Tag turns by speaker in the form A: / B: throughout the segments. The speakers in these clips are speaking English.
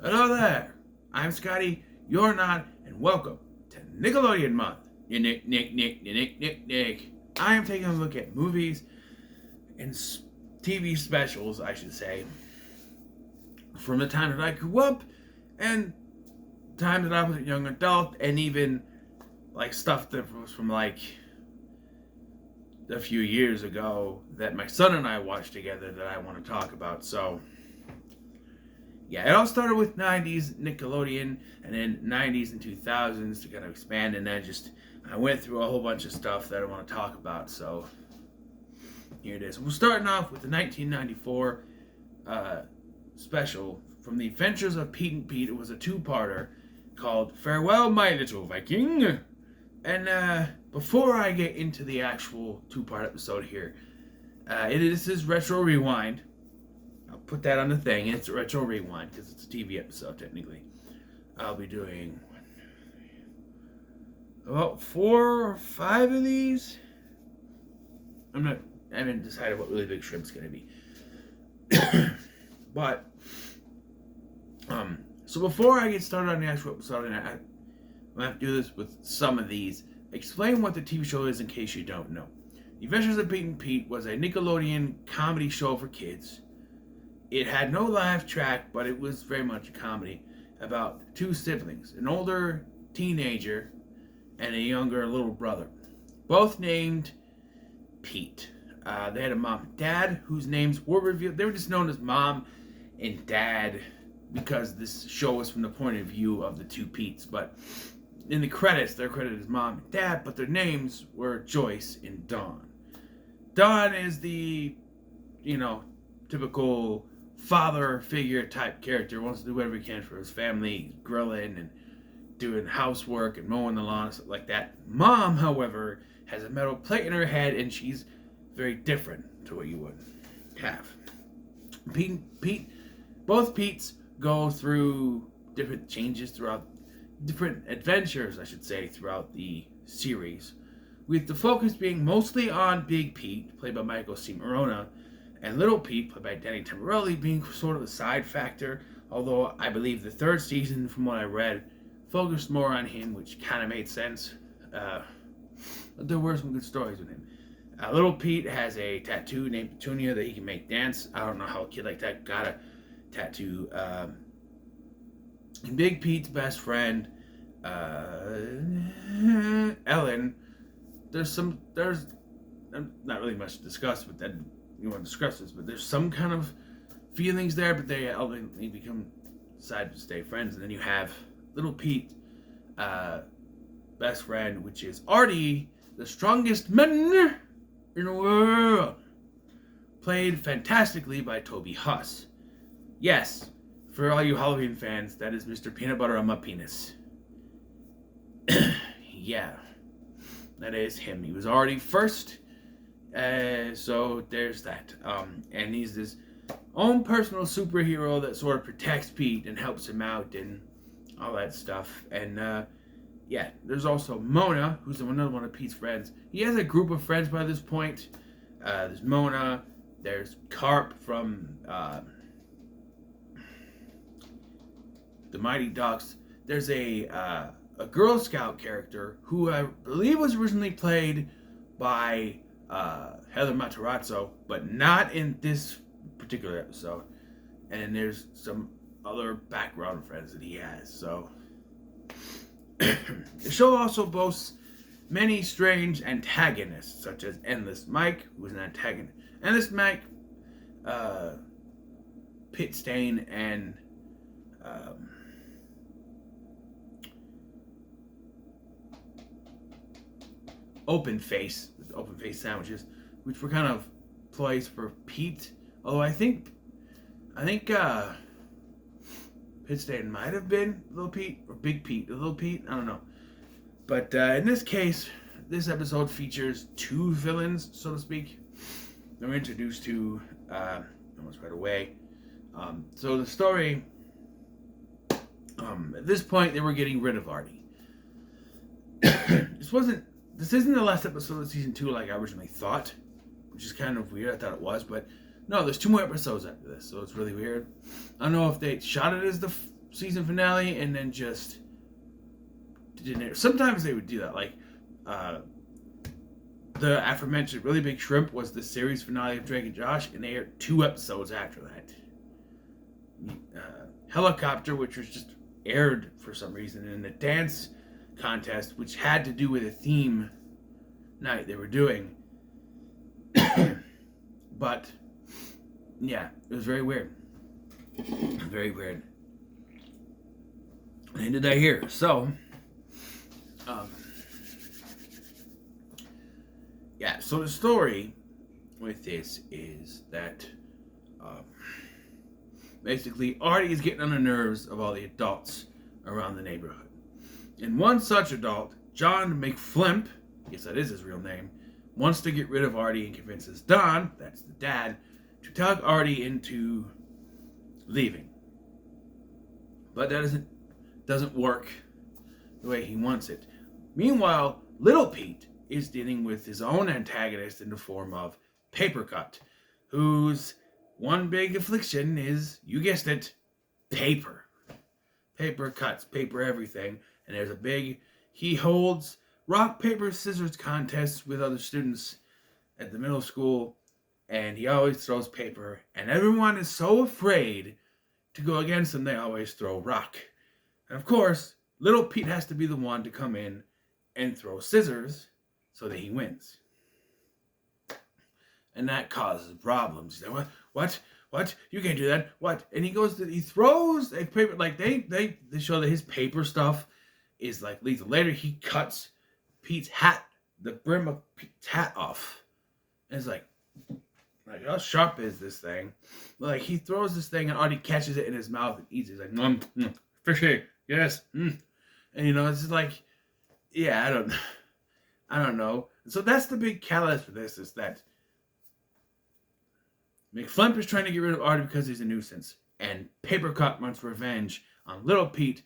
A: Hello there. I'm Scotty. You're not, and welcome to Nickelodeon Month. Nick. I am taking a look at movies and TV specials, I should say, from the time that I grew up and time that I was a young adult, and even like stuff that was from like a few years ago that my son and I watched together that I want to talk about. So yeah, it all started with 90s Nickelodeon and then 90s and 2000s to kind of expand, and then I went through a whole bunch of stuff that I want to talk about. So here it is. We're starting off with the 1994 special from the Adventures of Pete and Pete. It was a two-parter called Farewell, My Little Viking. And before I get into the actual two-part episode here, this is Retro Rewind. I'll put that on the thing. It's a Retro Rewind because it's a TV episode, technically. I'll be doing about 4 or 5 of these. I haven't decided what Really Big Shrimp's going to be. But, so before I get started on the actual episode, and I'm going to have to do this with some of these, explain what the TV show is in case you don't know. The Adventures of Pete and Pete was a Nickelodeon comedy show for kids. It had no laugh track, but it was very much a comedy about two siblings, an older teenager and a younger little brother, both named Pete. They had a mom and dad whose names were revealed. They were just known as Mom and Dad because this show was from the point of view of the two Petes. But in the credits, they're credited as Mom and Dad, but their names were Joyce and Dawn. Dawn is the, typical father figure type character, wants to do whatever he can for his family, grilling and doing housework and mowing the lawn and stuff like that. Mom, however, has a metal plate in her head, and she's very different to what you would have. Both Petes go through different changes throughout, different adventures, I should say, throughout the series, with the focus being mostly on Big Pete, played by Michael C. Morona, and Little Pete, played by Danny Tamborelli, being sort of a side factor, although I believe the third season, from what I read, focused more on him, which kind of made sense. But there were some good stories with him. Little Pete has a tattoo named Petunia that he can make dance. I don't know how a kid like that got a tattoo. Big Pete's best friend, Ellen, there's not really much to discuss, but then you want to discuss this, but there's some kind of feelings there, but they ultimately decide to stay friends. And then you have Little Pete, best friend, which is Artie, the strongest man in the world, played fantastically by Toby Huss. Yes, for all you Halloween fans, that is Mr. Peanut Butter on my penis. Yeah, that is him. He was already first, so there's that. And he's this own personal superhero that sort of protects Pete and helps him out and all that stuff. And yeah, there's also Mona, who's another one of Pete's friends. He has a group of friends by this point. There's Mona, there's Carp from the Mighty Ducks. There's a Girl Scout character who I believe was originally played by Heather Matarazzo, but not in this particular episode. And there's some other background friends that he has. So the show also boasts many strange antagonists, such as Endless Mike, who is an antagonist. Endless Mike, Pit Stain, and Open Face sandwiches, which were kind of ploys for Pete. Although I think Pit Stain might have been Little Pete or Big Pete, Little Pete. I don't know. But in this case, this episode features two villains, so to speak. They're introduced to almost right away. So the story, at this point, they were getting rid of Artie. This isn't the last episode of season 2 like I originally thought, which is kind of weird. I thought it was, but no, there's 2 more episodes after this, so it's really weird. I don't know if they shot it as the season finale and then just didn't air. Sometimes they would do that, like the aforementioned Really Big Shrimp was the series finale of Drake and Josh, and they aired 2 episodes after that. Helicopter, which was just aired for some reason, and the dance contest, which had to do with a theme night they were doing. But yeah, it was very weird. Very weird. And did I hear? So, yeah, so the story with this is that basically Artie is getting on the nerves of all the adults around the neighborhood. And one such adult, John McFlimp, yes, that is his real name, wants to get rid of Artie and convinces Don, that's the dad, to talk Artie into leaving. But that doesn't work the way he wants it. Meanwhile, Little Pete is dealing with his own antagonist in the form of Papercut, whose one big affliction is, you guessed it, paper. Paper cuts, paper everything. And there's a big, he holds rock, paper, scissors contests with other students at the middle school, and he always throws paper, and everyone is so afraid to go against him, they always throw rock. And of course, Little Pete has to be the one to come in and throw scissors so that he wins. And that causes problems. He's like, what? You can't do that. What? And he throws a paper, like they show that his paper stuff is like lethal. Later, he cuts Pete's hat, the brim of Pete's hat off. And it's like how sharp is this thing? Like, he throws this thing and Artie catches it in his mouth and eats it. He's like, fishy, yes. And it's just like, yeah, I don't know. So that's the big catalyst for this, is that McFlimp is trying to get rid of Artie because he's a nuisance. And Papercut wants revenge on Little Pete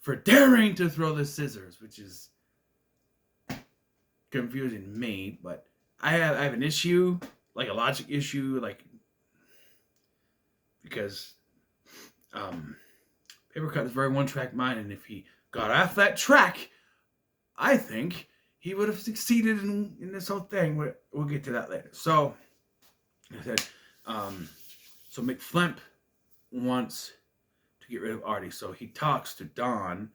A: for daring to throw the scissors, which is confusing me, but I have an issue, like a logic issue, like, because Papercut is very one-track mind, and if he got off that track, I think he would have succeeded in this whole thing. We'll get to that later. So, like I said, so McFlimp wants to get rid of Artie, so he talks to Don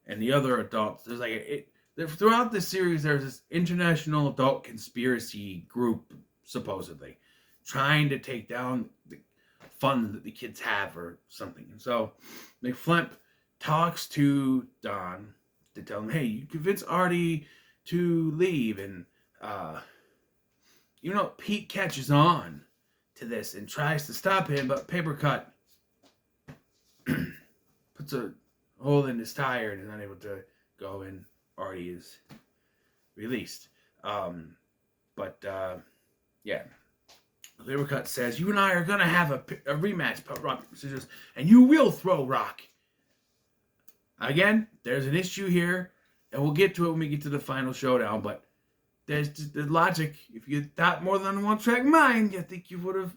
A: and the other adults. There's like throughout this series, there's this international adult conspiracy group, supposedly, trying to take down the fund that the kids have or something. And so McFlimp talks to Don to tell him, hey, you convince Artie to leave. And, Pete catches on to this and tries to stop him, but Papercut puts a hole in his tire and is unable to go, and Artie is released. Yeah. Papercut says, you and I are going to have a rematch, rock, paper, scissors, and you will throw rock. Again, there's an issue here, and we'll get to it when we get to the final showdown, but there's just the logic. If you thought more than one track mind, I think you would have,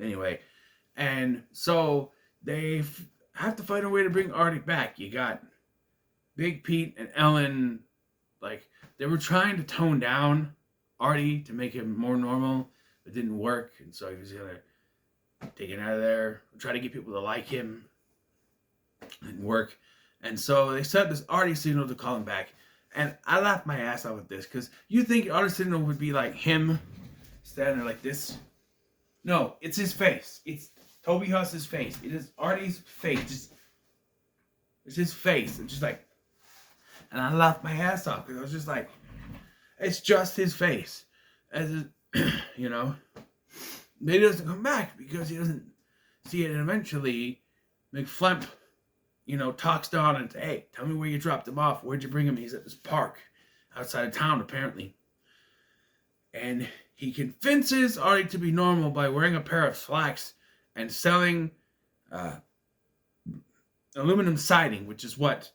A: Anyway, and so they have to find a way to bring Artie back. You got Big Pete and Ellen, like, they were trying to tone down Artie to make him more normal. It didn't work, and so he was going to take it out of there, try to get people to like him. It didn't work. And so they set this Artie signal to call him back. And I laughed my ass off at this, because you think Artie signal would be like him standing there like this. No, it's his face. It's Toby Huss's face. It is Artie's face. It's his face. It's just like, and I laughed my ass off, because I was just like, it's just his face. As maybe he doesn't come back because he doesn't see it. And eventually, McFlimp, talks Don and says, hey, tell me where you dropped him off. Where'd you bring him? He's at this park outside of town, apparently. And he convinces Artie to be normal by wearing a pair of slacks and selling aluminum siding, which is what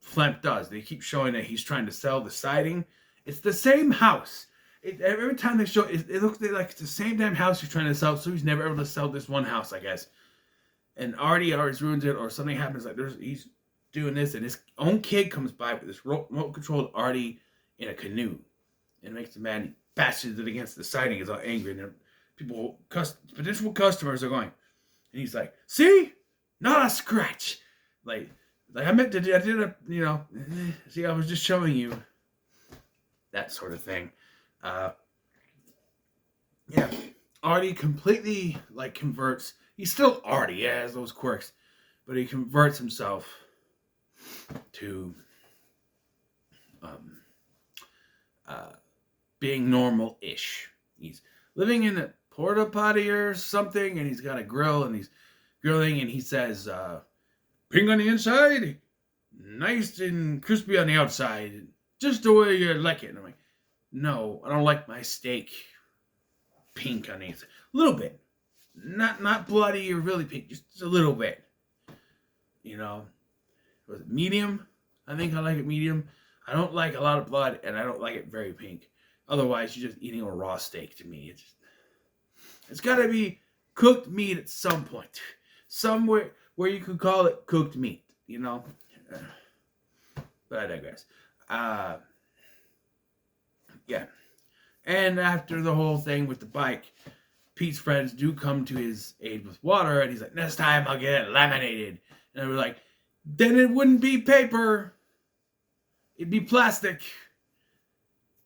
A: Flemp does. They keep showing that he's trying to sell the siding. It's the same house. Every time they show it, it looks like it's the same damn house he's trying to sell, so he's never able to sell this one house, I guess. and Artie always ruins it, or something happens like he's doing this, and his own kid comes by with this remote controlled Artie in a canoe, and makes the man bashes it against the siding. Is all angry, and potential customers are going, and he's like, "See, not a scratch." Like I meant to do, I did a, see, I was just showing you that sort of thing. Yeah, Artie completely converts. He's still Artie, yeah, has those quirks, but he converts himself to being normal-ish. He's living in a porta potty or something, and he's got a grill, and he's grilling, and he says, "Pink on the inside, nice and crispy on the outside, just the way you like it." And I'm like, "No, I don't like my steak pink on the inside. A little bit, not bloody or really pink, just a little bit. Was it medium? I think I like it medium. I don't like a lot of blood, and I don't like it very pink. Otherwise, you're just eating a raw steak to me. It's got to be cooked meat at some point, somewhere where you could call it cooked meat, But I digress. Yeah. And after the whole thing with the bike, Pete's friends do come to his aid with water, and he's like, "Next time I'll get it laminated." And we're like, "Then it wouldn't be paper. It'd be plastic.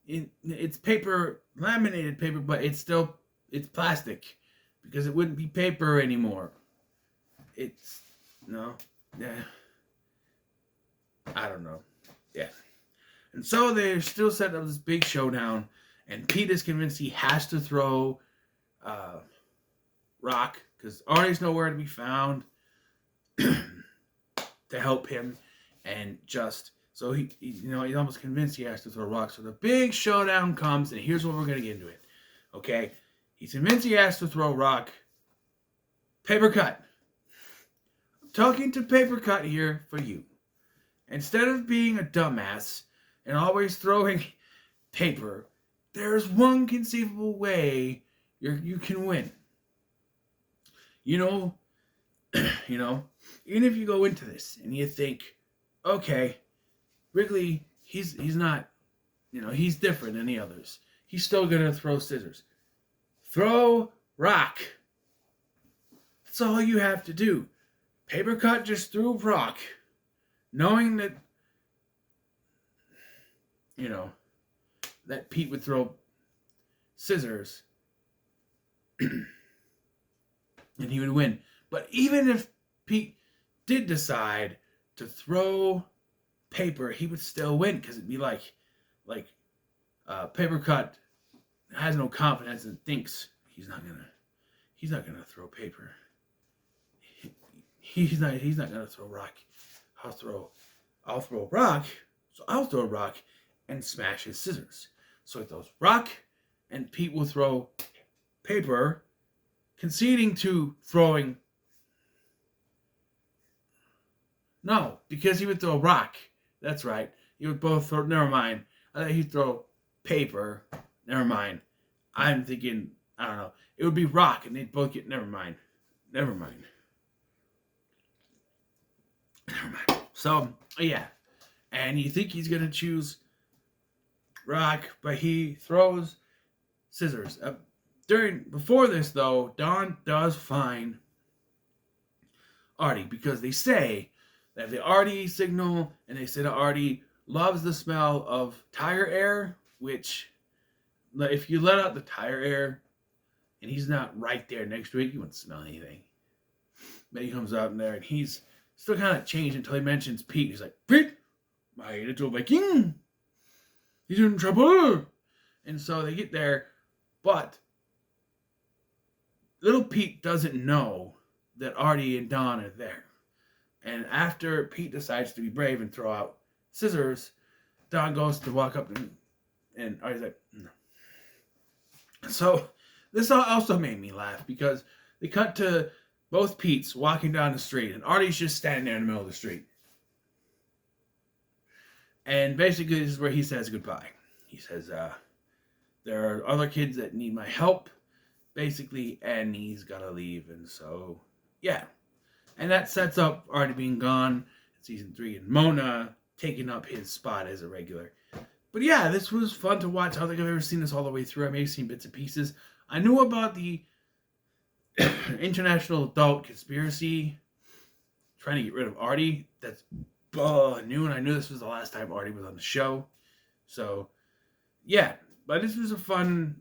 A: It's paper, laminated paper, but it's plastic, because it wouldn't be paper anymore." Yeah. I don't know. Yeah. And so they're still setting up this big showdown, and Pete is convinced he has to throw Rock, because Artie's nowhere to be found to help him, and so he's almost convinced he has to throw Rock. So the big showdown comes, and here's what we're gonna get into it. Okay, he's convinced he has to throw Rock. Paper cut. I'm talking to Paper Cut here for you. Instead of being a dumbass and always throwing paper, there's one conceivable way you can win. Even if you go into this and you think, okay, Wrigley, he's not, he's different than the others. He's still gonna throw scissors. Throw Rock. That's all you have to do. Paper Cut just threw Rock, knowing that, that Pete would throw scissors, and he would win. But even if Pete did decide to throw paper, he would still win, because it'd be like Paper Cut has no confidence and thinks he's not gonna throw paper. He's not gonna throw Rock. I'll throw Rock. So I'll throw Rock and smash his scissors. So he throws Rock, and Pete will throw paper, conceding to throwing. No, because he would throw Rock. That's right. He would both throw. Never mind. I thought he'd throw paper. Never mind. I'm thinking, I don't know. It would be Rock, and they'd both get. Never mind. So, yeah. And you think he's going to choose Rock, but he throws scissors. Before this, though, Don does find Artie, because they say that the Artie signal, and they say that Artie loves the smell of tire air, which, if you let out the tire air and he's not right there next to it, you wouldn't smell anything. But he comes out in there, and he's still kind of changed until he mentions Pete. He's like, "Pete, my little Viking, he's in trouble." And so they get there, but little Pete doesn't know that Artie and Don are there. And after Pete decides to be brave and throw out scissors, Don goes to walk up, and Artie's like, "No." So this also made me laugh, because they cut to both Pete's walking down the street, and Artie's just standing there in the middle of the street. And basically, this is where he says goodbye. He says, there are other kids that need my help, basically, and he's got to leave. And so, yeah. And that sets up Artie being gone in season 3 and Mona taking up his spot as a regular. But yeah, this was fun to watch. I don't think I've ever seen this all the way through. I may have seen bits and pieces. I knew about the international adult conspiracy trying to get rid of Artie. That's new, and I knew this was the last time Artie was on the show. So, yeah. But this was a fun,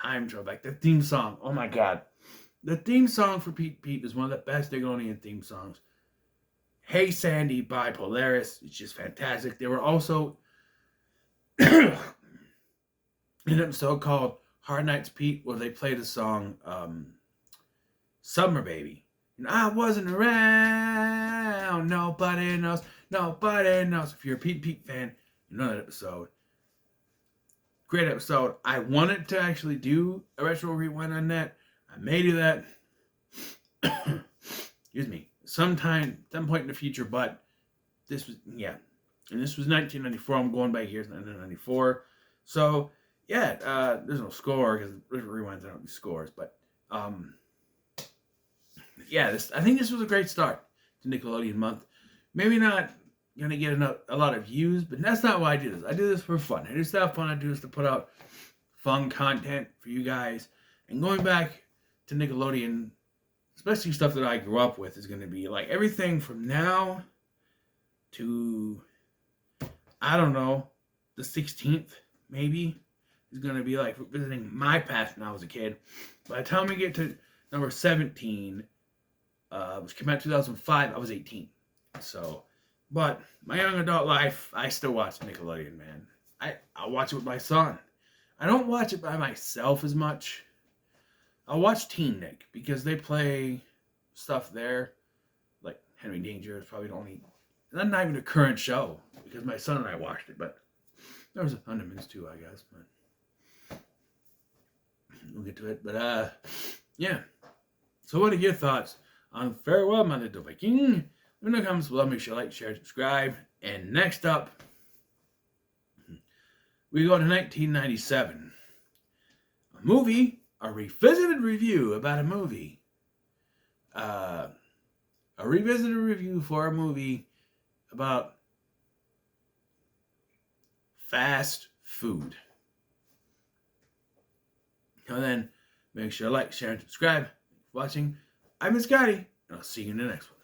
A: time throwback. The theme song, oh my god. The theme song for Pete Pete is one of the best Nickelodeon theme songs. Hey Sandy by Polaris. It's just fantastic. They were also in an episode called Hard Nights Pete where they played the song Summer Baby. And I wasn't around. Nobody knows. Nobody knows. If you're a Pete Pete fan, you know that episode. Great episode. I wanted to actually do a retro rewind on that. I may do that. Excuse me. Some point in the future, but this was, yeah. And this was 1994. I'm going back here. It's 1994. So, yeah, there's no score because retro rewinds don't do scores. But, yeah, I think this was a great start to Nickelodeon month. Maybe not going to get a lot of views, but that's not why I do this. I do this for fun. I just have fun. I do this to put out fun content for you guys. And going back to Nickelodeon, especially stuff that I grew up with, is going to be like everything from now to, I don't know, the 16th, maybe, is going to be like visiting my past when I was a kid. By the time we get to number 17, which came out in 2005, I was 18. So, but my young adult life, I still watch Nickelodeon, man. I watch it with my son. I don't watch it by myself as much. I'll watch Teen Nick because they play stuff there. Like Henry Danger is probably the only. That's not even a current show because my son and I watched it. But there was a Thundermans too, I guess. But we'll get to it. But yeah. So what are your thoughts on Farewell, My Little Viking? In the comments below, make sure you like, share, subscribe. And next up, we go to 1997. A movie, a revisited review about a movie. A revisited review for a movie about fast food. Until then, make sure you like, share, and subscribe. Thanks for watching. I'm Scotty, and I'll see you in the next one.